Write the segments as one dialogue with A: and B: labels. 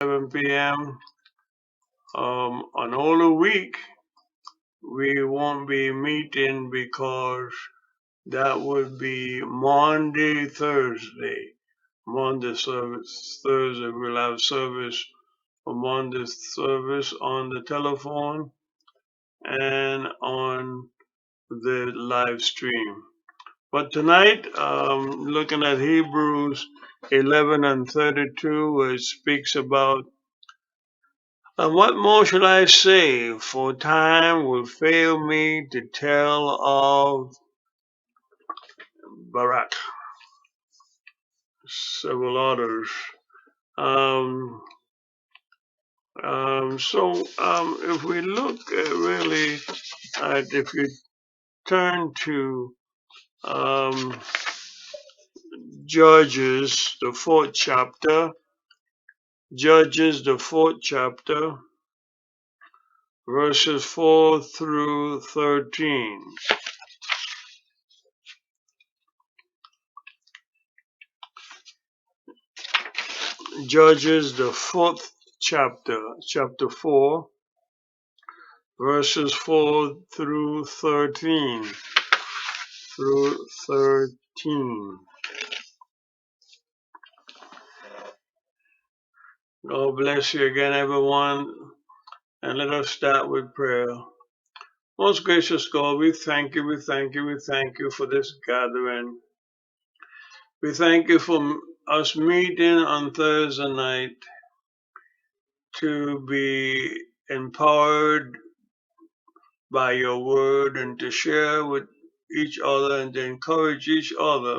A: 7 p.m. On all the week, we won't be meeting because that would be Monday, Thursday. Monday service, Thursday we'll have service for Monday service on the telephone and on the live stream. But tonight, looking at Hebrews 11 and 32, where it speaks about, and what more shall I say? For time will fail me to tell of Barak, several others. Um, if we look really at, if you turn to um, Judges, the fourth chapter, Judges, the fourth chapter, verses 4 through 13. Judges, the fourth chapter, chapter 4, verses 4 through 13. Through 13. God bless you again, everyone. And let us start with prayer. Most gracious God, we thank you, we thank you, we thank you for this gathering. We thank you for us meeting on Thursday night to be empowered by your word and to share with each other and to encourage each other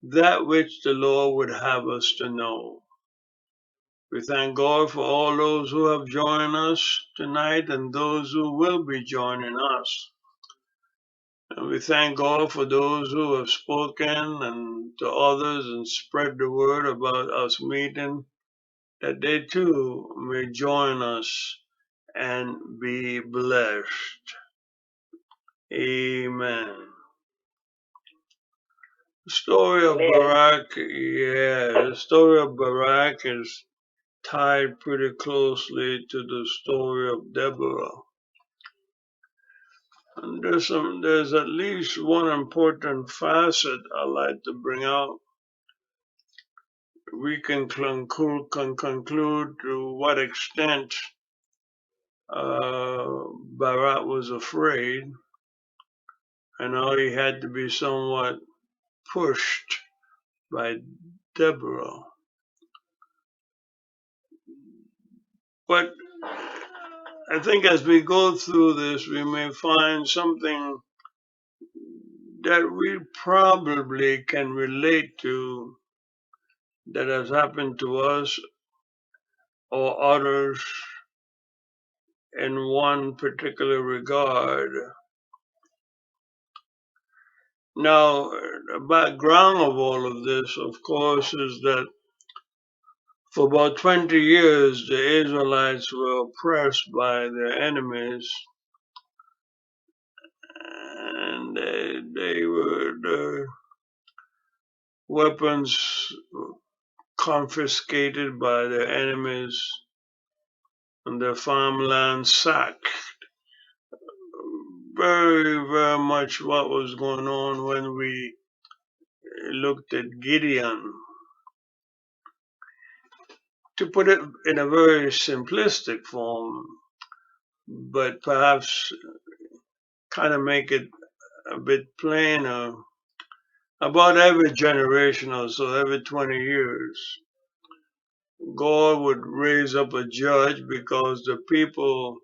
A: that which the Lord would have us to know. We thank God for all those who have joined us tonight and those who will be joining us. And we thank God for those who have spoken and to others and spread the word about us meeting, that they too may join us and be blessed. Amen. The story of Barak, the story of Barak is tied pretty closely to the story of Deborah. And there's at least one important facet I like to bring out. We can conclude to what extent Barak was afraid and how he had to be somewhat pushed by Deborah. But I think as we go through this, we may find something that we probably can relate to that has happened to us or others in one particular regard. Now, the background of all of this, of course, is that for about 20 years, the Israelites were oppressed by their enemies, and they were the weapons confiscated by their enemies and their farmland sacked. Very, very much what was going on when we looked at Gideon. To put it in a very simplistic form, but perhaps kind of make it a bit plainer, about every generation or so, every 20 years, God would raise up a judge because the people,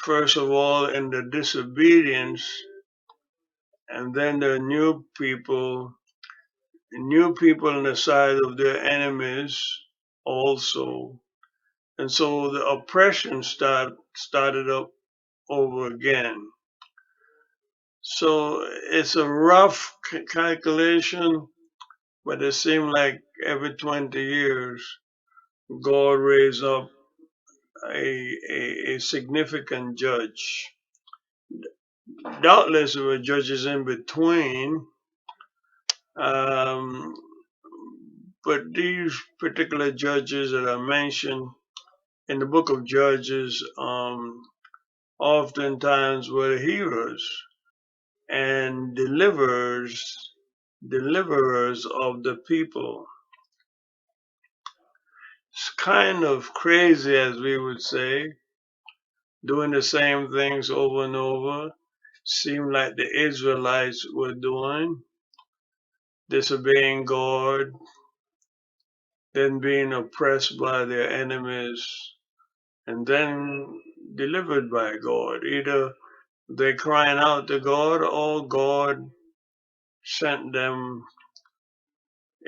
A: first of all, in the disobedience, and then the new people on the side of their enemies also. And so the oppression started up over again. So it's a rough calculation, but it seemed like every 20 years, God raised up a significant judge. Doubtless there were judges in between, um, But these particular judges that I mentioned in the book of Judges, oftentimes were heroes and deliverers of the people. It's kind of crazy, as we would say, doing the same things over and over. Seemed like the Israelites were doing, disobeying God, then being oppressed by their enemies, and then delivered by God. Either they crying out to God, or God sent them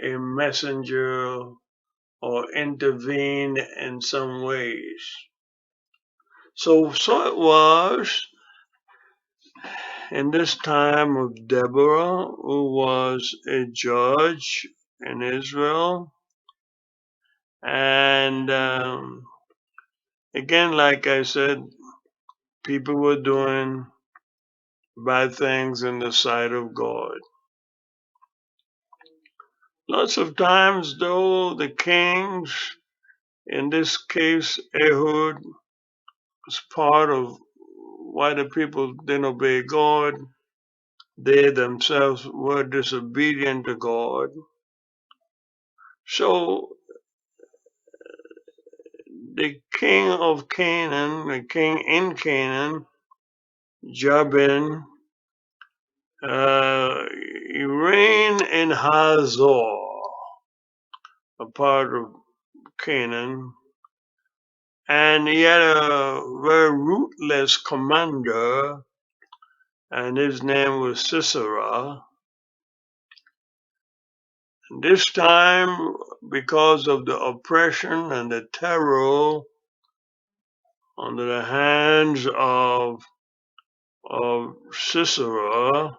A: a messenger or intervened in some ways. So it was in this time of Deborah, who was a judge in Israel. And again, like I said, people were doing bad things in the sight of God. Lots of times, though, the kings, in this case, Ehud, was part of why the people didn't obey God. They themselves were disobedient to God. So the king of Canaan, the king in Canaan, Jabin, he reigned in Hazor, a part of Canaan, and he had a very ruthless commander, and his name was Sisera. This time, because of the oppression and the terror under the hands of Sisera,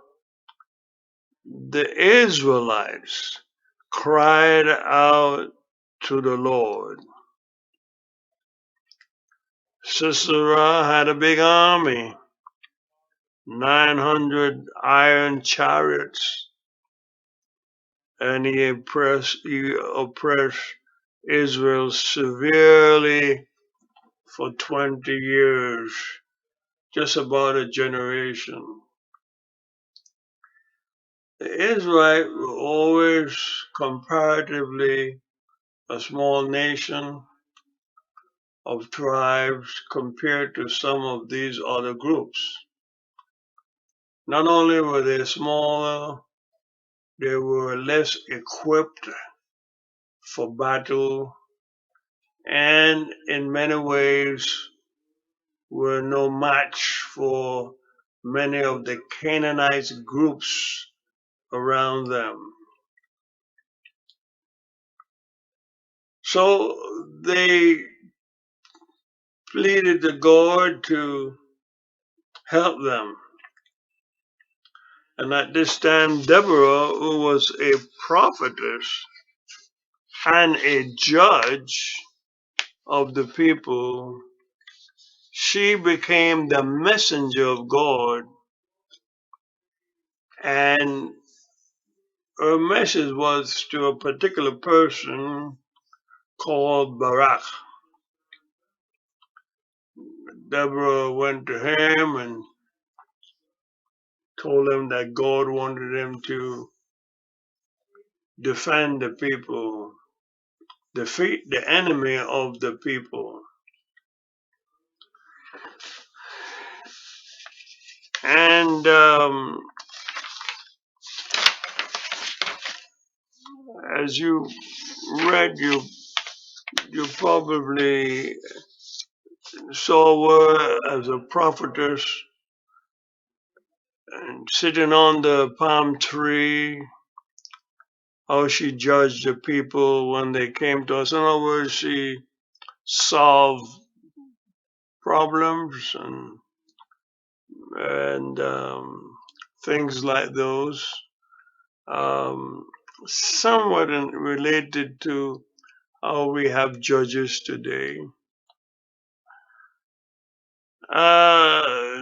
A: the Israelites cried out to the Lord. Sisera had a big army, 900 iron chariots, and he oppressed Israel severely for 20 years, just about a generation. The Israelites were always comparatively a small nation of tribes compared to some of these other groups. Not only were they smaller, they were less equipped for battle, and in many ways were no match for many of the Canaanite groups around them. So they pleaded to God to help them. And at this time, Deborah, who was a prophetess and a judge of the people, she became the messenger of God, and her message was to a particular person called Barak. Deborah went to him and told him that God wanted him to defend the people, defeat the enemy of the people. And as you read, you probably saw her as a prophetess and sitting on the palm tree, how she judged the people when they came to us. In other words, she solved problems and things like those. Um, somewhat related to how we have judges today.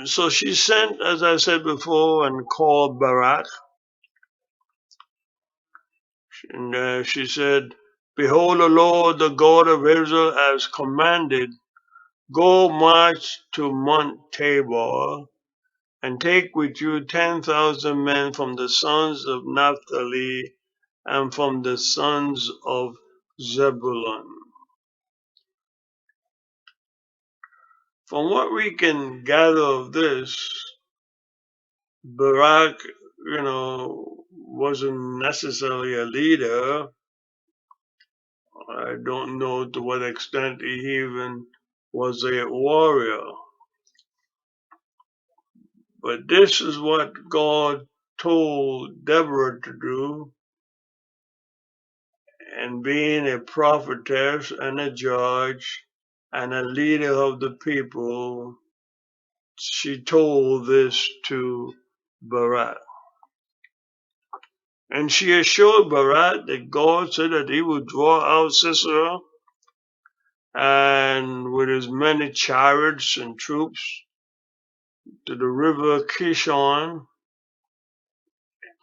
A: So she sent, as I said before, and called Barak. And she said, Behold, the Lord, the God of Israel, has commanded, go march to Mount Tabor, and take with you 10,000 men from the sons of Naphtali and from the sons of Zebulun. From what we can gather of this, Barak, wasn't necessarily a leader. I don't know to what extent he even was a warrior. But this is what God told Deborah to do, and being a prophetess and a judge and a leader of the people, she told this to Barak. And she assured Barak that God said that he would draw out Sisera and with his many chariots and troops to the river Kishon,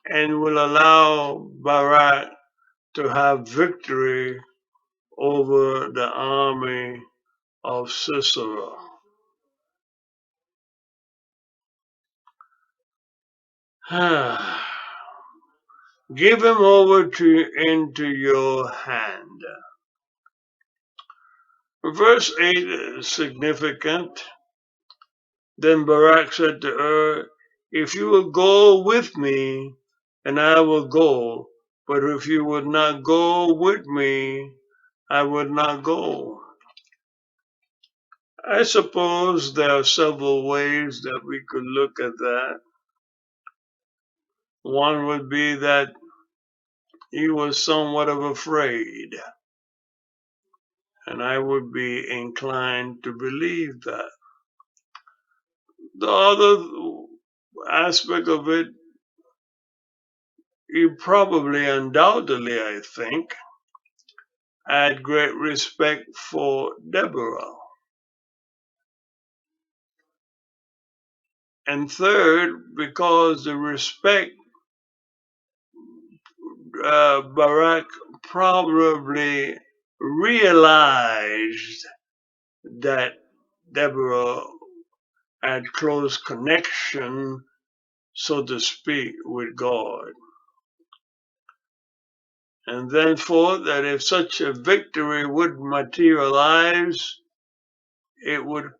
A: and will allow Barak to have victory over the army of Sisera. Give him over into your hand. Verse 8 is significant. Then Barak said to her, if you will go with me, and I will go, but if you would not go with me, I would not go. I suppose there are several ways that we could look at that. One would be that he was somewhat of afraid, and I would be inclined to believe that. The other aspect of it, he probably, undoubtedly, I think, had great respect for Deborah. And third, because the respect, Barak probably realized that Deborah had close connection, so to speak, with God. And then thought that if such a victory would materialize, it would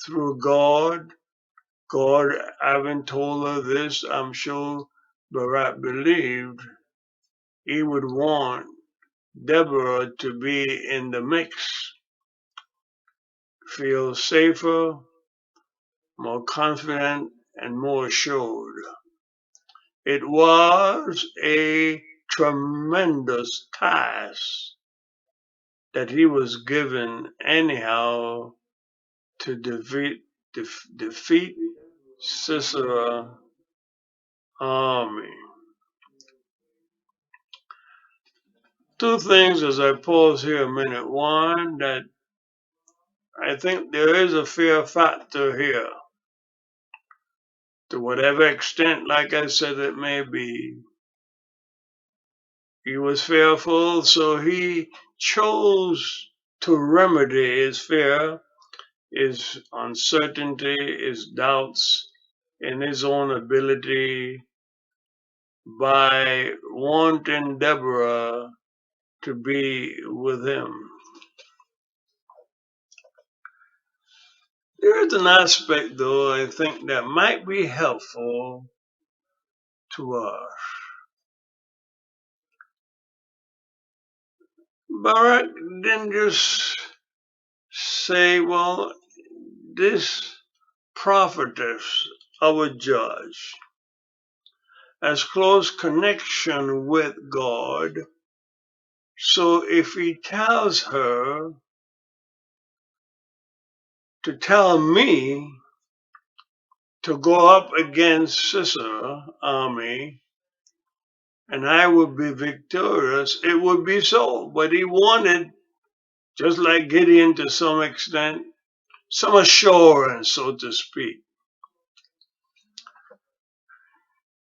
A: through God. God having told her this, I'm sure Barak believed he would want Deborah to be in the mix, feel safer, more confident, and more assured. It was a tremendous task that he was given anyhow to defeat Sisera's army. Two things as I pause here a minute. One, that I think there is a fear factor here. To whatever extent, like I said, it may be. He was fearful, so he chose to remedy his fear, his uncertainty, his doubts in his own ability by wanting Deborah to be with him. There is an aspect, though, I think that might be helpful to us. Barak didn't just say, well, this prophetess, our judge, has close connection with God. So if he tells her to tell me to go up against Sisera's army, and I would be victorious, it would be so. But he wanted, just like Gideon to some extent, some assurance, so to speak.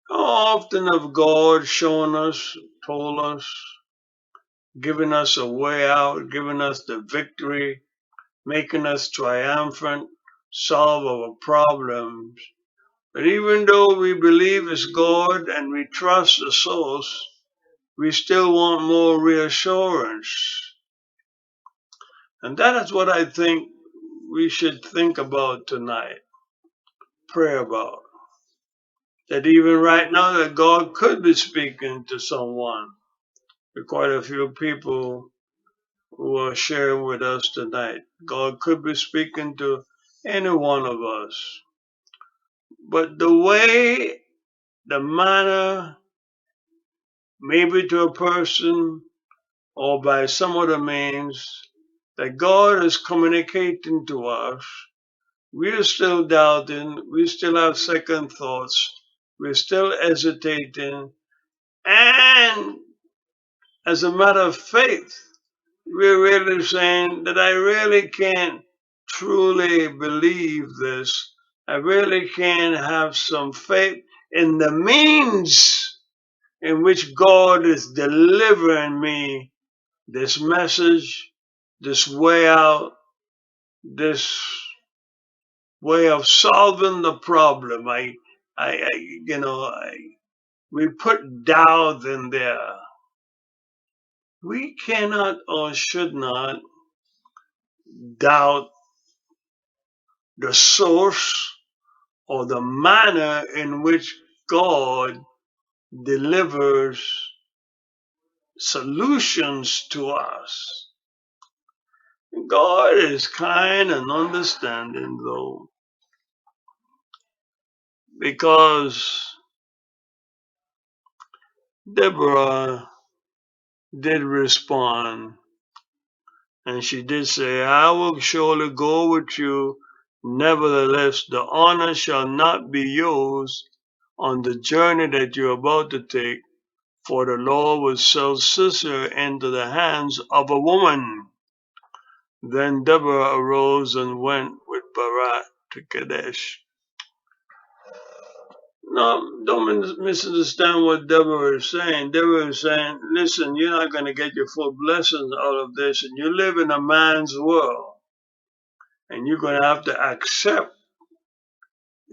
A: How often have God shown us, told us, giving us a way out, giving us the victory, making us triumphant, solve our problems. But even though we believe it's God and we trust the source, we still want more reassurance. And that is what I think we should think about tonight, pray about. That even right now that God could be speaking to someone. There are quite a few people who are sharing with us tonight. God could be speaking to any one of us. But the way, the manner, maybe to a person or by some other means that God is communicating to us, we're still doubting, we still have second thoughts, we're still hesitating, and as a matter of faith, we're really saying that I really can't truly believe this. I really can have some faith in the means in which God is delivering me this message, this way out, this way of solving the problem. I you know, we put doubt in there. We cannot or should not doubt the source or the manner in which God delivers solutions to us. God is kind and understanding, though, because Deborah did respond, and she did say, I will surely go with you. Nevertheless, the honor shall not be yours on the journey that you're about to take, for the Lord will sell Sisera into the hands of a woman. Then Deborah arose and went with Barak to Kadesh. No, don't misunderstand what Deborah is saying. Deborah is saying, listen, you're not going to get your full blessings out of this, and you live in a man's world, and you're going to have to accept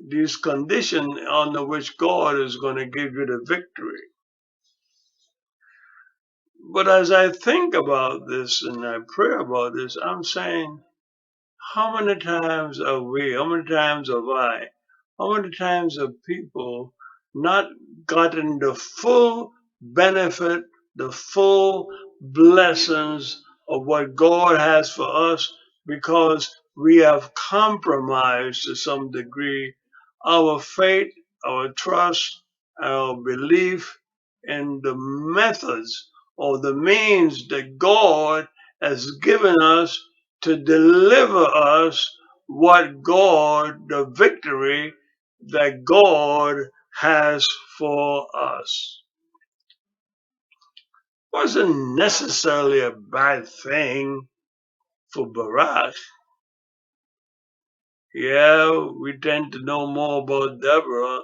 A: these conditions under which God is going to give you the victory. But as I think about this and I pray about this, I'm saying, how many times have we, how many times have I, how many times have people not gotten the full benefit, the full blessings of what God has for us because we have compromised to some degree our faith, our trust, our belief in the methods or the means that God has given us to deliver us what God, the victory that God has for us. Wasn't necessarily a bad thing for Barak. Yeah, we tend to know more about Deborah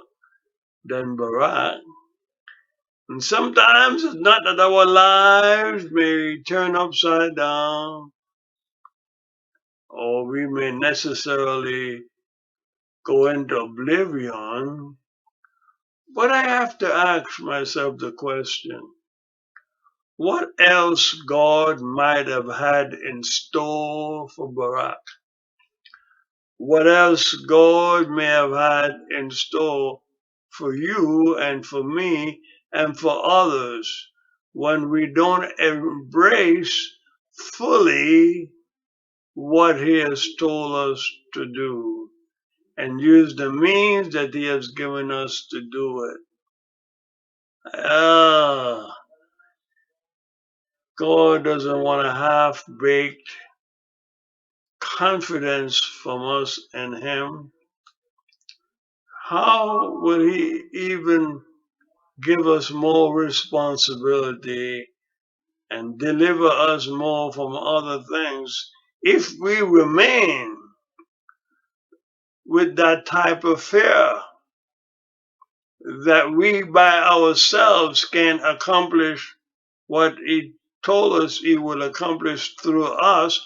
A: than Barak. And sometimes it's not that our lives may turn upside down or we may necessarily go into oblivion. But I have to ask myself the question, what else God might have had in store for Barak? What else God may have had in store for you and for me and for others when we don't embrace fully what He has told us to do and use the means that He has given us to do it. God doesn't want a half-baked confidence from us in Him. How will He even give us more responsibility and deliver us more from other things if we remain with that type of fear that we by ourselves can accomplish what He told us he would accomplish through us,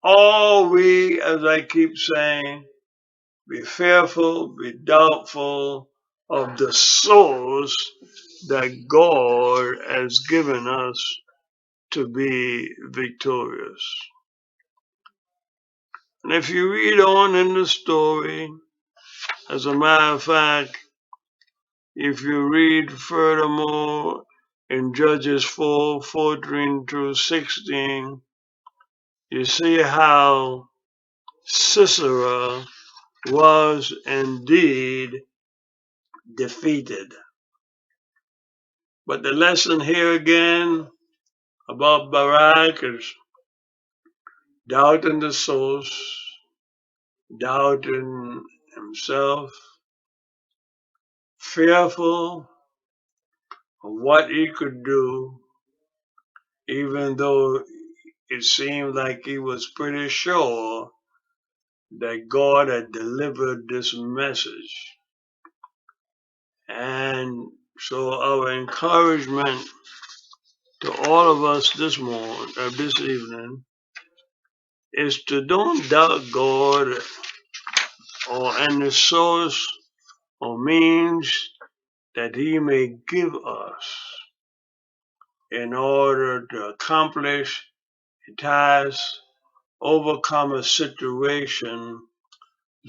A: all we, as I keep saying, be fearful, be doubtful of the souls that God has given us to be victorious. And if you read on in the story, as a matter of fact, if you read furthermore in Judges 4:14 through 16, you see how Sisera was indeed defeated. But the lesson here again about Barak is doubting the source, doubting himself, fearful of what he could do, even though it seemed like he was pretty sure that God had delivered this message. And so our encouragement to all of us this morning, or this evening, is to don't doubt God or any source or means that He may give us in order to accomplish a task, overcome a situation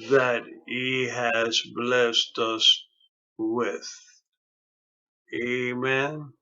A: that He has blessed us with. Amen.